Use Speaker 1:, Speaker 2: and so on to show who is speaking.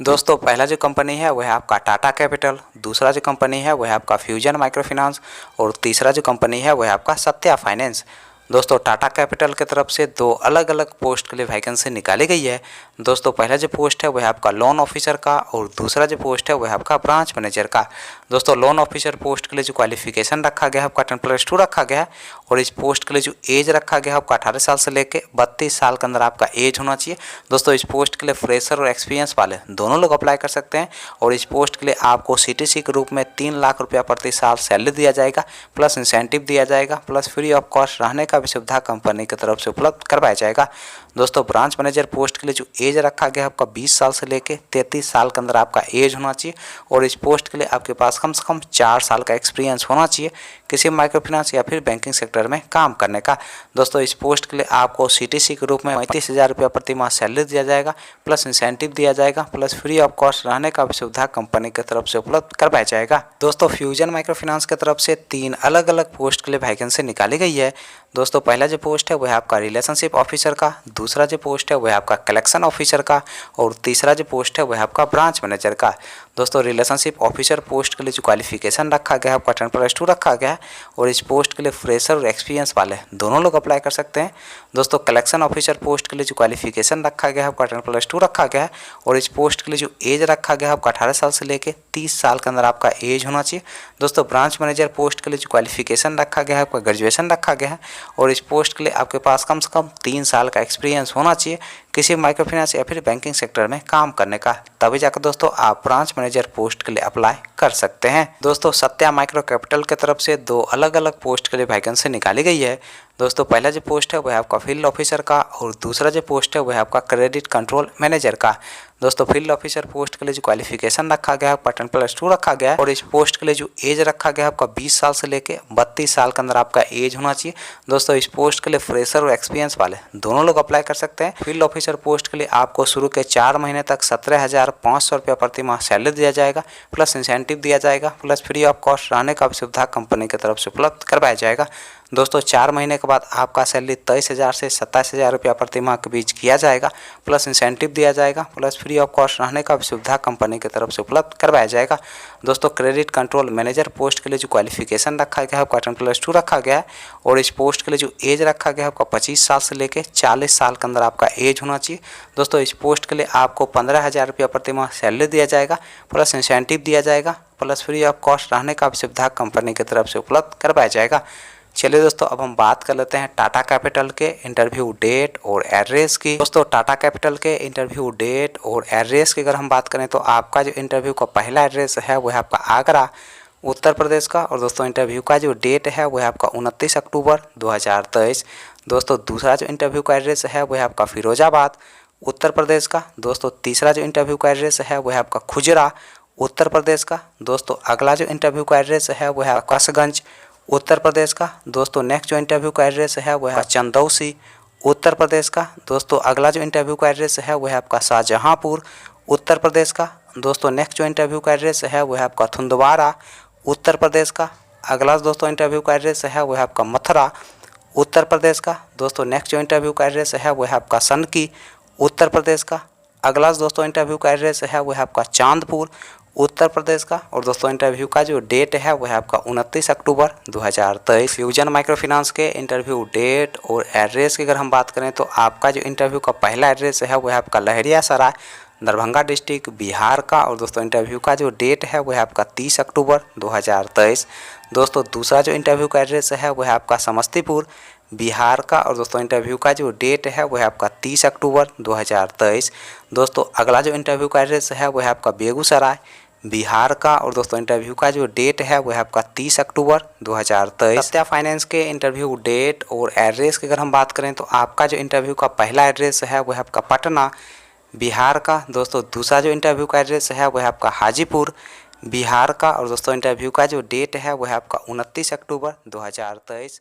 Speaker 1: दोस्तों पहला जो कंपनी है वह है आपका टाटा कैपिटल, दूसरा जो कंपनी है वह है आपका फ्यूजन माइक्रो फाइनेंस और तीसरा जो कंपनी है वह है आपका सत्या फाइनेंस। दोस्तों टाटा कैपिटल की तरफ से दो अलग अलग पोस्ट के लिए वैकेंसी निकाली गई है। दोस्तों पहला जो पोस्ट है वह है आपका लोन ऑफिसर का और दूसरा जो पोस्ट है वह है आपका ब्रांच मैनेजर का। दोस्तों लोन ऑफिसर पोस्ट के लिए जो क्वालिफिकेशन रखा गया है आपका 10+2 रखा गया है और इस पोस्ट के लिए जो एज रखा गया है आपका 18 साल से लेकर 32 साल के अंदर आपका एज होना चाहिए। दोस्तों इस पोस्ट के लिए फ्रेशर और एक्सपीरियंस वाले दोनों लोग अप्लाई कर सकते हैं और इस पोस्ट के लिए आपको सीटीसी के रूप में 3 लाख रुपया प्रति साल सैलरी दिया जाएगा, प्लस इंसेंटिव दिया जाएगा, प्लस फ्री ऑफ कॉस्ट रहने का भी सुविधा कंपनी की तरफ से उपलब्ध करवाया जाएगा। दोस्तों ब्रांच मैनेजर पोस्ट के लिए जो एज रखा गया है आपका 20 साल से लेकर 33 साल के अंदर आपका एज होना चाहिए और इस पोस्ट के लिए आपके पास कम से कम 4 साल का एक्सपीरियंस होना चाहिए किसी माइक्रो फाइनेंस या फिर बैंकिंग सेक्टर में काम करने का। दोस्तों इस पोस्ट के लिए आपको सीटीसी के रूप में 35,000 रुपया प्रति माह सैलरी दिया जाएगा, प्लस इंसेंटिव दिया जाएगा, प्लस फ्री ऑफ कॉस्ट रहने का भी सुविधा कंपनी की तरफ से उपलब्ध करवाया जाएगा। दोस्तों फ्यूजन माइक्रो फाइनेंस की तरफ से 3 अलग अलग पोस्ट के लिए वैकेंसी निकाली गई है। दोस्तों पहला जो पोस्ट है वह है आपका रिलेशनशिप ऑफिसर का, दूसरा जो पोस्ट है वह है आपका कलेक्शन ऑफिसर का और तीसरा जो पोस्ट है वह है आपका ब्रांच मैनेजर का। दोस्तों रिलेशनशिप ऑफिसर पोस्ट के लिए जो क्वालिफिकेशन रखा गया है आपका 10+2 रखा गया है और इस पोस्ट के लिए फ्रेशर और एक्सपीरियंस वाले दोनों लोग अप्लाई कर सकते हैं। दोस्तों कलेक्शन ऑफिसर पोस्ट के लिए जो क्वालिफिकेशन रखा गया है आपका 10+2 रखा गया है और इस पोस्ट के लिए जो एज रखा गया है आपका 18 साल से लेकर 30 साल के अंदर आपका एज होना चाहिए। दोस्तों ब्रांच मैनेजर पोस्ट के लिए जो क्वालिफिकेशन रखा गया है आपका ग्रेजुएशन रखा गया है और इस पोस्ट के लिए आपके पास कम से कम 3 साल का एक्सपीरियंस होना चाहिए किसी माइक्रो फाइनेंस या फिर बैंकिंग सेक्टर में काम करने का, तभी जाकर दोस्तों आप ब्रांच मैनेजर पोस्ट के लिए अप्लाई कर सकते हैं। दोस्तों सत्या माइक्रो कैपिटल की तरफ से 2 अलग अलग पोस्ट के लिए वैकेंसी निकाली गई है। दोस्तों पहला जो पोस्ट है वह है आपका फील्ड ऑफिसर का और दूसरा जो पोस्ट है वह है आपका क्रेडिट कंट्रोल मैनेजर का। दोस्तों फील्ड ऑफिसर पोस्ट के लिए जो क्वालिफिकेशन रखा गया है आपका 10+2 रखा गया है और इस पोस्ट के लिए जो एज रखा गया है आपका 20 साल से लेकर 32 साल के अंदर आपका एज होना चाहिए। दोस्तों इस पोस्ट के लिए फ्रेशर और एक्सपीरियंस वाले दोनों लोग अप्लाई कर सकते हैं। फील्ड ऑफिसर पोस्ट के लिए आपको शुरू के 4 महीने तक 17,500 रुपया प्रति माह सैलरी दिया जाएगा, प्लस इंसेंटिव दिया जाएगा, प्लस फ्री ऑफ कॉस्ट रहने का भी सुविधा कंपनी की तरफ से उपलब्ध करवाया जाएगा। दोस्तों 4 महीने के बाद आपका सैलरी 23,000 से 27,000 रुपया प्रति माह के बीच किया जाएगा, प्लस इंसेंटिव दिया जाएगा, प्लस फ्री ऑफ कॉस्ट रहने का भी सुविधा कंपनी की तरफ से उपलब्ध करवाया जाएगा। दोस्तों क्रेडिट कंट्रोल मैनेजर पोस्ट के लिए जो क्वालिफिकेशन रखा गया है आपका 10+2 रखा गया है और इस पोस्ट के लिए जो एज रखा गया है आपका 25 साल से लेकर 40 साल के अंदर आपका एज होना चाहिए। दोस्तों इस पोस्ट के लिए आपको 15,000 रुपया प्रति माह सैलरी दिया जाएगा, प्लस इंसेंटिव दिया जाएगा, प्लस फ्री ऑफ कॉस्ट रहने का भी सुविधा कंपनी की तरफ से उपलब्ध करवाया जाएगा। चलिए दोस्तों अब हम बात कर लेते हैं टाटा कैपिटल के इंटरव्यू डेट और एड्रेस की। दोस्तों टाटा कैपिटल के इंटरव्यू डेट और एड्रेस की अगर हम बात करें तो आपका जो इंटरव्यू का पहला एड्रेस है वो है आपका आगरा उत्तर प्रदेश का और दोस्तों इंटरव्यू का जो डेट है वो है आपका 29 अक्टूबर 2023। दोस्तों दूसरा जो इंटरव्यू का एड्रेस है वो है आपका फिरोजाबाद उत्तर प्रदेश का। दोस्तों तीसरा जो इंटरव्यू का एड्रेस है वो है आपका खुजरा उत्तर प्रदेश का। दोस्तों अगला जो इंटरव्यू का एड्रेस है वो है आकाशगंज उत्तर प्रदेश का। दोस्तों नेक्स्ट जो इंटरव्यू का एड्रेस है वो है चंदौसी उत्तर प्रदेश का। दोस्तों अगला जो इंटरव्यू का एड्रेस है वो है आपका शाहजहांपुर उत्तर प्रदेश का। दोस्तों नेक्स्ट जो इंटरव्यू का एड्रेस है वो है आपका थुंदवारा उत्तर प्रदेश का। अगला दोस्तों इंटरव्यू का एड्रेस है वो है आपका मथुरा उत्तर प्रदेश का। दोस्तों नेक्स्ट जो इंटरव्यू का एड्रेस है वो है आपका सनकी उत्तर प्रदेश का। अगला दोस्तों इंटरव्यू का एड्रेस है वो है आपका चांदपुर उत्तर प्रदेश का और दोस्तों इंटरव्यू का जो डेट है वो है आपका 29 अक्टूबर 2023। फ्यूजन माइक्रो फाइनेंस के इंटरव्यू डेट और एड्रेस की अगर हम बात करें तो आपका जो इंटरव्यू का पहला एड्रेस है वो है आपका लहरियासराय दरभंगा डिस्ट्रिक्ट बिहार का और दोस्तों इंटरव्यू का जो डेट है वो है आपका 30 अक्टूबर 2023। दोस्तों दूसरा जो इंटरव्यू का एड्रेस है वो है आपका समस्तीपुर बिहार का और दोस्तों इंटरव्यू का जो डेट है वो है आपका 30 अक्टूबर 2023। दोस्तों अगला जो इंटरव्यू का एड्रेस है वो है आपका बेगूसराय बिहार का और दोस्तों इंटरव्यू का जो डेट है वो है आपका 30 अक्टूबर 2023। सत्या फाइनेंस के इंटरव्यू डेट और एड्रेस की अगर हम बात करें तो आपका जो इंटरव्यू का पहला एड्रेस है वो है आपका पटना बिहार का। दोस्तों दूसरा जो इंटरव्यू का एड्रेस है वो है आपका हाजीपुर बिहार का और दोस्तों इंटरव्यू का जो डेट है वो है आपका 29 अक्टूबर 2023।